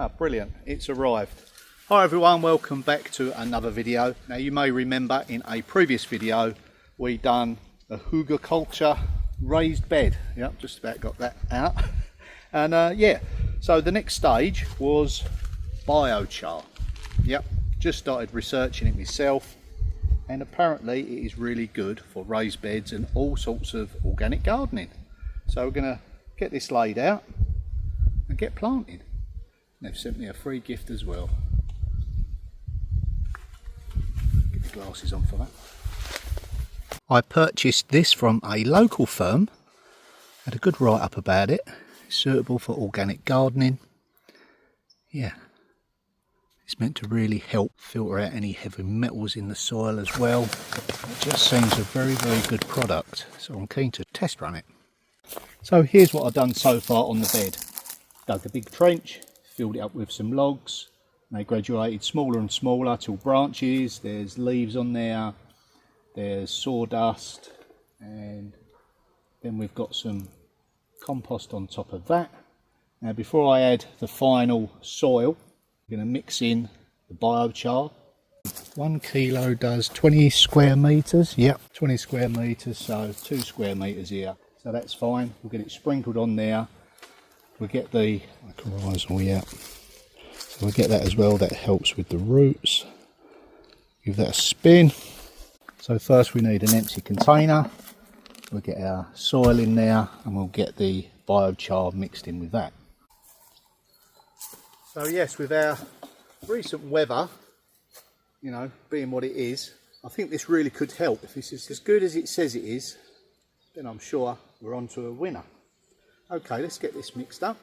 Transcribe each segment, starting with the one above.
Ah, brilliant, it's arrived. Hi everyone, welcome back to another video. Now you may remember in a previous video we done a Hugelkultur raised bed. Yep, just about got that out. And yeah, so the next stage was biochar. Yep, just started researching it myself, and apparently it is really good for raised beds and all sorts of organic gardening. So we're going to get this laid out and get planting. They've sent me a free gift as well. Get the glasses on for that. I purchased this from a local firm. Had a good write up about it. It's suitable for organic gardening. Yeah. It's meant to really help filter out any heavy metals in the soil as well. It just seems a very, very good product. So I'm keen to test run it. So here's what I've done so far on the bed. Dug a big trench. Filled it up with some logs. They graduated smaller and smaller till branches. There's leaves on there, there's sawdust, and then we've got some compost on top of that. Now before I add the final soil, I'm going to mix in the biochar. 1 kilo does 20 square metres. Yep, 20 square metres, so 2 square metres here. So that's fine. We'll get it sprinkled on there. We'll get the mycorrhizal, yeah. So we'll get that as well. That helps with the roots. Give that a spin. So first we need an empty container. We'll get our soil in there and we'll get the biochar mixed in with that. So yes, with our recent weather, you know, being what it is, I think this really could help. If this is as good as it says it is, then I'm sure we're on to a winner. Okay, let's get this mixed up.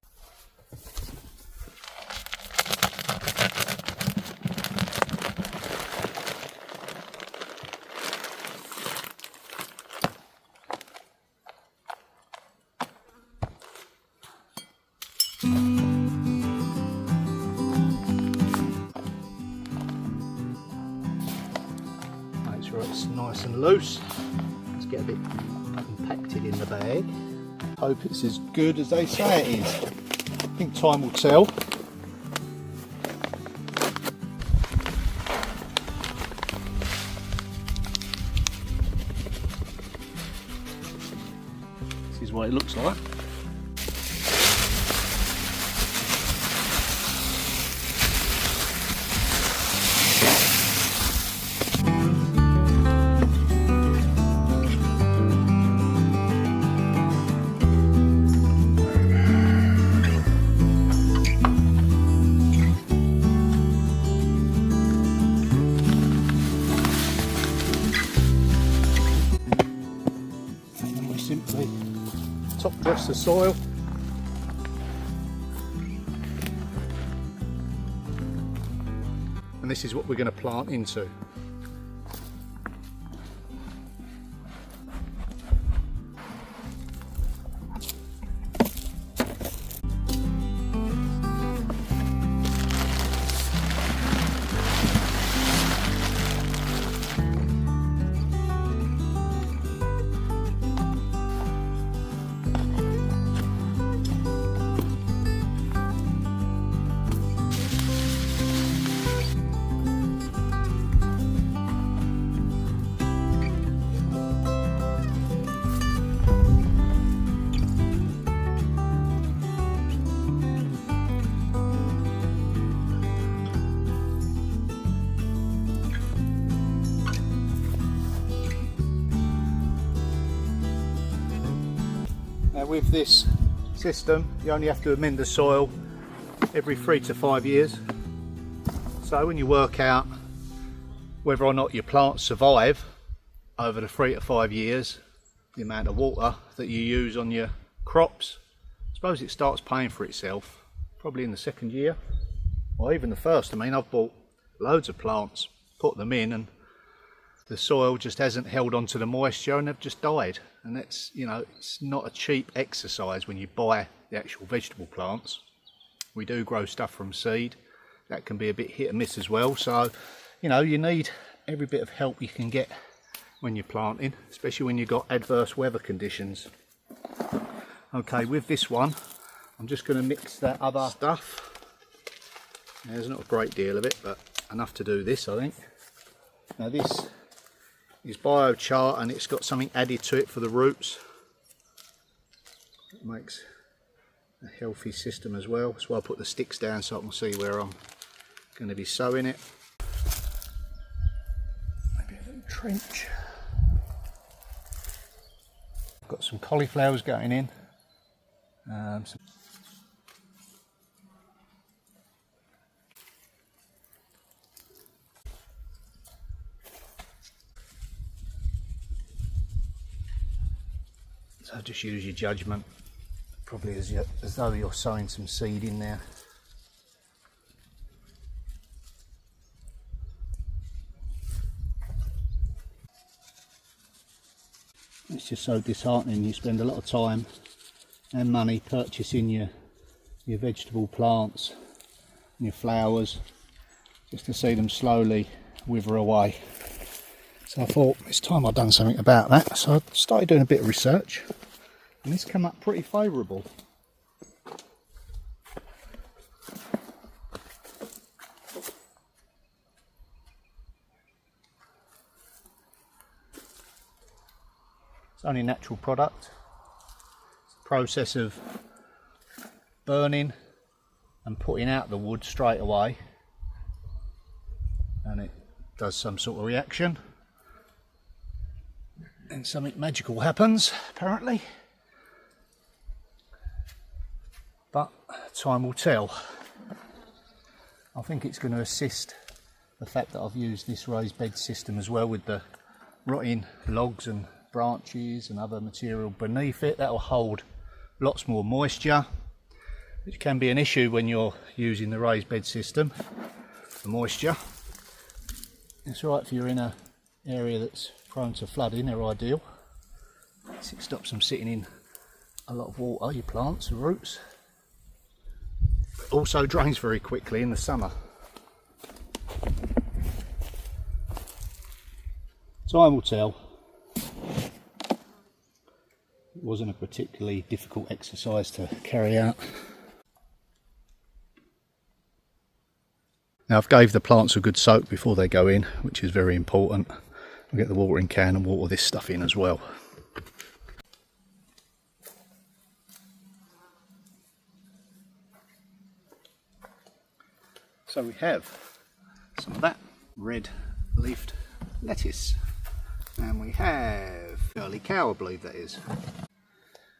Make sure it's nice and loose. Let's get a bit compacted in the bag. Hope it's as good as they say it is. I think time will tell. This is what it looks like. Simply top dress the soil, and this is what we're going to plant into. Now with this system you only have to amend the soil every 3 to 5 years. So when you work out whether or not your plants survive over the 3 to 5 years, the amount of water that you use on your crops, I suppose it starts paying for itself probably in the 2nd year or even the 1st. I mean, I've bought loads of plants, put them in, and the soil just hasn't held on to the moisture and they've just died. And that's, you know, it's not a cheap exercise when you buy the actual vegetable plants. We do grow stuff from seed. That can be a bit hit and miss as well. So, you know, you need every bit of help you can get when you're planting, especially when you've got adverse weather conditions. Okay, with this one, I'm just going to mix that other stuff There's not a great deal of it, but enough to do this, I think. Now this is biochar, and it's got something added to it for the roots. It makes a healthy system as well. That's why I put the sticks down so I can see where I'm going to be sowing it. Maybe a little trench. I've got some cauliflowers going in. So just use your judgment, probably as though you're sowing some seed in there. It's just so disheartening. You spend a lot of time and money purchasing your vegetable plants and your flowers, just to see them slowly wither away. So I thought it's time I'd done something about that. So I started doing a bit of research, and this came up pretty favourable. It's only a natural product. It's the process of burning and putting out the wood straight away, and it does some sort of reaction, and something magical happens apparently, but time will tell. I think it's going to assist the fact that I've used this raised bed system as well, with the rotting logs and branches and other material beneath it. That will hold lots more moisture, which can be an issue when you're using the raised bed system. The moisture, it's right if you're in an area that's prone to flooding, they're ideal. It stops them sitting in a lot of water, your plants, the roots. It also drains very quickly in the summer. Time will tell. It wasn't a particularly difficult exercise to carry out. Now I've gave the plants a good soak before they go in, which is very important. I'll get the watering can and water this stuff in as well. So we have some of that red leafed lettuce, and we have early cow, I believe that is.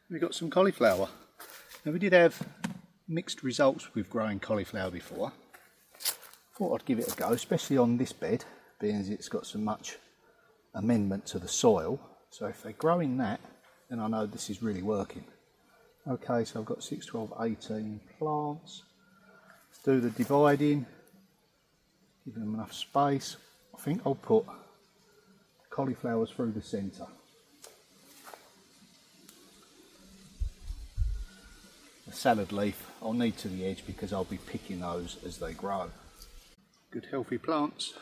We've got some cauliflower. Now we did have mixed results with growing cauliflower before. Thought I'd give it a go, especially on this bed, being as it's got so much amendment to the soil. So if they're growing that, then I know this is really working. Okay, so I've got 6, 12, 18 plants. Let's do the dividing, giving them enough space. I think I'll put cauliflowers through the centre. The salad leaf I'll need to the edge because I'll be picking those as they grow. Good healthy plants.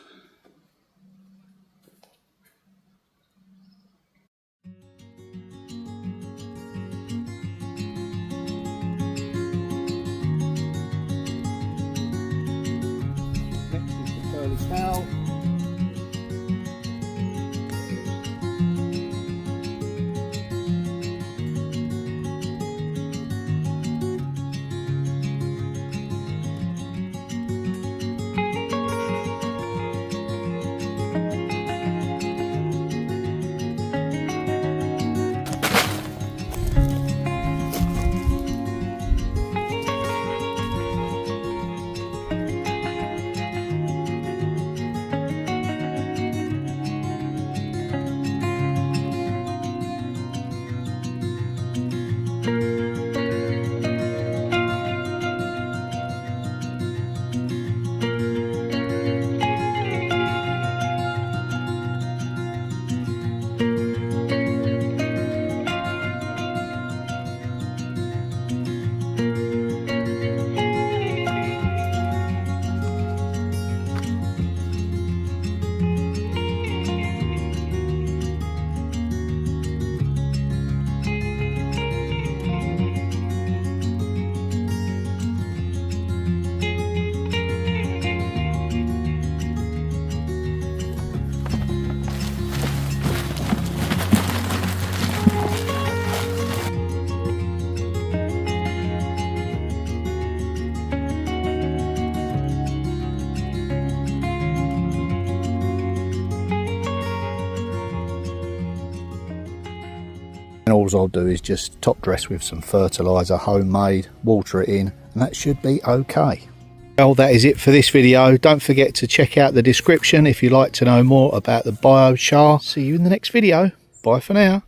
Next is the curly fowl. And all I'll do is just top dress with some fertiliser, homemade, water it in, and that should be okay. Well, that is it for this video. Don't forget to check out the description if you'd like to know more about the biochar. See you in the next video. Bye for now.